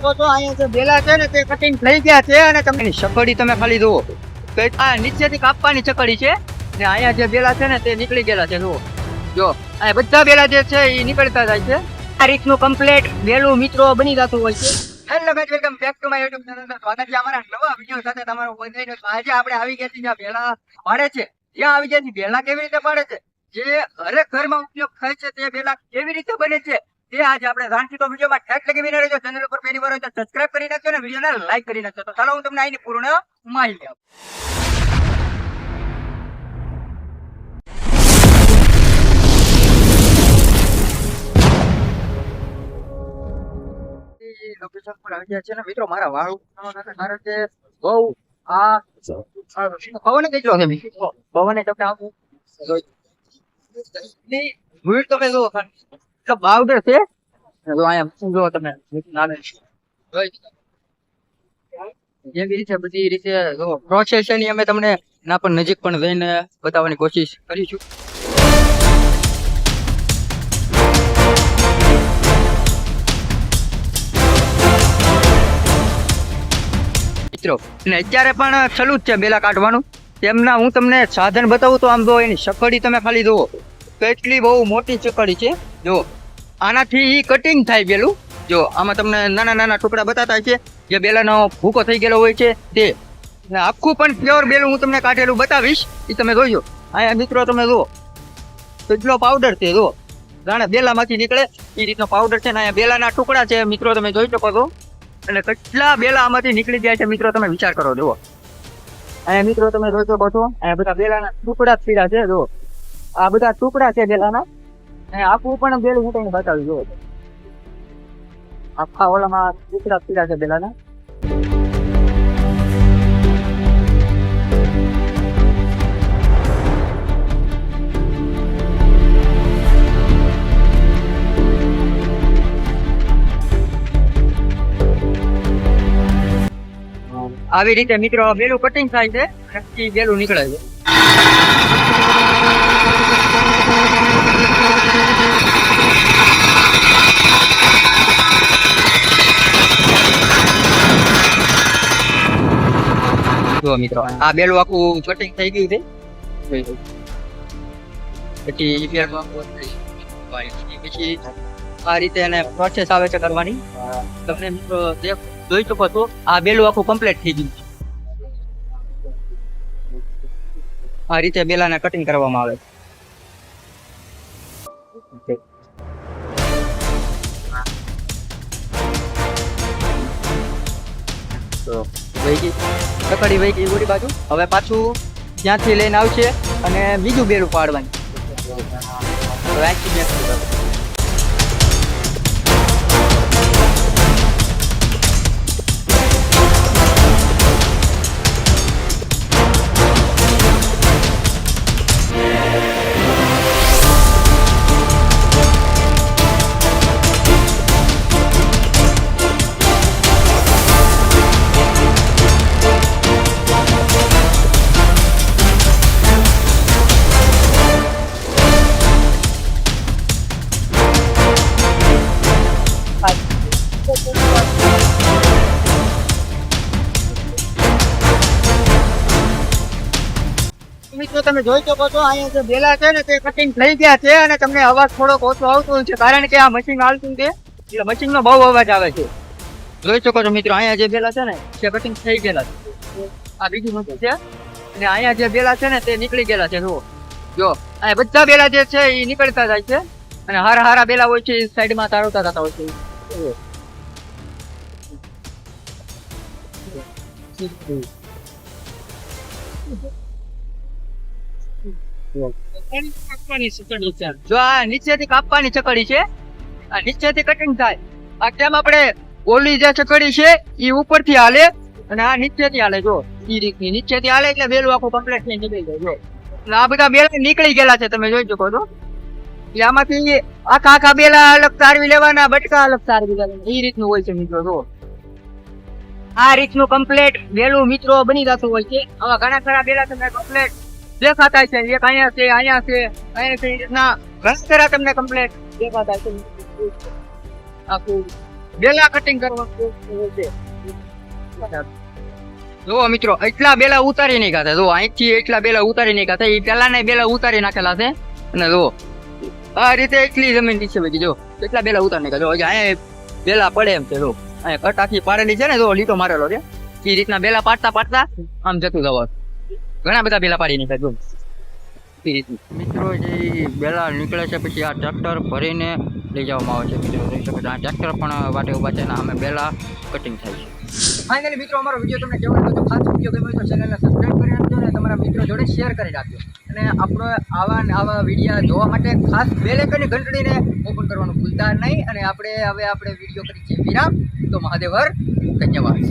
શકો છો અહીંયા જે બેલા છે ને તે કટિંગ થઈ ગયા છે અને તમે શકડી તમે ખાલી જુઓ તો આ નીચેથી કાપવાની ચકડી છે ને અહીંયા જે બેલા છે ને તે નીકળી ગયેલા છે જુઓ જો આ બધા બેલા જે છે એ નીકળતા જાય છે આ રીતનું કમ્પ્લીટ બેલું મિત્રો બની જતું હોય છે. Hello guys, welcome back to my YouTube channel. સ્વાગત છે અમારા નવા વિડિયો સાથે તમારું બધાનું. આજે આપણે આવી ગયા છીએ જ્યાં બેલા પાડે છે, જ્યાં આવી ગયા છીએ બેલા કેવી રીતે પાડે છે, જે હરેક ઘરમાં ઉપયોગ થાય છે તે બેલા કેવી રીતે બને છે તે આજે આપણે જાણશું. તો વિડીયોમાં ઠેક લગી વિના રહેજો. ચેનલ ઉપર પહેલી વાર હોય તો સબસ્ક્રાઇબ કરી નાખજો અને વિડીયોને લાઈક કરી નાખજો. તો ચાલો હું તમને અહીંની પૂર્ણ માહિતી આપું. લોકેશન પર આવી ગયા છે ને મિત્રો. મારા વાળ કારણ કે બહુ આ પવન કેટલો છે મિત્રો, પવન તમને આપું ભૂલ તમે જુઓ એટલે બાવડર છે જો અહીંયા જુઓ તમે જેવી રીતે બધી રીતે પ્રોસેસ છે અમે તમને ના પણ નજીક પણ જઈને બતાવવાની કોશિશ કરીશું. મિત્રો અને અત્યારે પણ ચાલુ જ છે બેલા કાઢવાનું. તેમના હું તમને સાધન બતાવું તો આમ જો એની શકડી તમે ખાલી જુઓ તો એટલી બહુ મોટી ચકડી છે. જો આનાથી કટિંગ થાય બેલું. જો આમાં તમને નાના નાના ટુકડા બતાતા છે જે બેલાનો ભૂકો થઈ ગયેલો હોય છે તે. આખું પણ પ્યોર બેલું હું તમને કાઢેલું બતાવીશ, એ તમે જોઈજો. અહીંયા મિત્રો તમે જુઓ કેટલો પાવડર છે, જુઓ જાણે બેલામાંથી નીકળે એ રીતનો પાવડર છે ને અહીંયા બેલાના ટુકડા છે મિત્રો, તમે જોઈ શકો છો. અને કેટલા બેલા આમાંથી નીકળી જાય છે મિત્રો, તમે વિચાર કરો. જુઓ અહીંયા મિત્રો તમે જોઈ શકો છો, અહીંયા બધા બેલાના ટુકડા પીડા છે. જુઓ આ બધા ટુકડા છે બેલાના. આખું પણ બેલું હું તમને બતાવી. જુઓ આખા ઓલામાં ટુકડા પીડા છે બેલાના. આવી રીતે મિત્રો બેલું કટિંગ થાય છે, પછી બેલું નીકળે છે. જો મિત્રો આ બેલું આખું કટિંગ થઈ ગયું છે. પછી આ રીતે એને પ્રોસેસ આવે છે કરવાની. તમને મિત્રો જોઈ શકો છો આ બેલું આખું કમ્પ્લીટ થઈ ગયું છે. આ રીતે બેલાને કટિંગ કરવામાં આવે છે. તો વહી ગઈ ચકડી, વહી ગઈ ઓલી બાજુ. હવે પાછું ત્યાંથી લઈને આવશે અને બીજું બેલું પાડવાનું. મિત્રો તમે જોઈ શકો છો અહીંયા જે બેલા છે ને તે કટિંગ થઈ ગયા છે અને તમને અવાજ થોડોક ઓછો આવતો હોય છે કારણ કે આ મશીન હાલતું છે એટલે મશીનનો બહુ અવાજ આવે છે. જોઈ શકો છો મિત્રો અહીંયા જે બેલા છે ને તે કટિંગ થઈ ગયેલા છે. આ બીજું મશીન છે અને અહીંયા જે બેલા છે ને તે નીકળી ગયેલા છે. જુઓ જો અહીંયા બધા બેલા જે છે એ નીકળતા જાય છે અને હારા હારા બેલા હોય છે એ સાઈડમાં તાળવતા થતા હોય છે. જો આ નીચેથી કાપવાની ચકડી છે, આ નીચેથી કટિંગ થાય. આ કેમ આપણે ઓલી જે ચકડી છે એ ઉપરથી હાલે અને આ નીચેથી હાલે. જો એ રીતની નીચેથી હાલે એટલે બેલું આખું કમ્પ્લીટ થઈ નીકળી જાય. જો એટલે આ બધા બેલા નીકળી ગયેલા છે, તમે જોઈ શકો છો. એટલે આમાંથી આખા આખા બેલા અલગ તારવી લેવાના, બટકા અલગ તારવી લેવાના, એ રીતનું હોય છે મિત્રો. જો આ રીતનું કમ્પ્લીટ બેલું મિત્રો બની જતું હોય છે. આવા ઘણા ખરા બેલા તમને કમ્પ્લીટ દેખાતા છે. એક અહીંયા છે, અહીંયા છે, અહીંયા છે, રીતના ઘણા ખરા તમને કમ્પ્લીટ દેખાતા છે. આખું બેલા કટિંગ કરવા છે. જો મિત્રો એટલા બેલા ઉતારી નહીં ખાતા, જો અહીંથી એટલા બેલા ઉતારી નહીં ખાતા, એ પેલા બેલા ઉતારી નાખેલા છે. અને જો આ રીતે એટલી જમીન નીચે બધી જો કેટલા બેલા ઉતારી નાખ્યા. જો હજી અહીંયા બેલા પડે એમ છે. જો અહીંયા કટ આખી પાડેલી છે ને, જો લીટો મારેલો છે. એ રીતના બેલા પાડતા પાડતા આમ જતું જવા ઘણા બધા બેલા પાડી નાખ્યા. જો એ રીતનું મિત્રો જે બેલા નીકળે છે પછી આ ટ્રેક્ટર ભરીને લઈ જવામાં આવે છે. મિત્રો જોઈ શકો છો આ ટ્રેક્ટર પણ વાટે ઉભા છે અને અમે બેલા કટિંગ થાય છે. ફાઇનલી મિત્રો અમારો વિડીયો તમને કેવો લાગ્યો? ખાસ વિડીયો ગમ્યો હોય તો ચેનલને સબસ્ક્રાઇબ કરી નાખજો અને તમારા મિત્રો જોડે શેર કરી નાખજો. અને આપણો આવા વિડીયો જોવા માટે ખાસ બેલ આઇકનની ઘંટડીને ઓપન કરવાનું ભૂલતા નહીં. અને આપણે વિડીયો કરી છે વિરામ. તો મહાદેવ હર, ધન્યવાદ.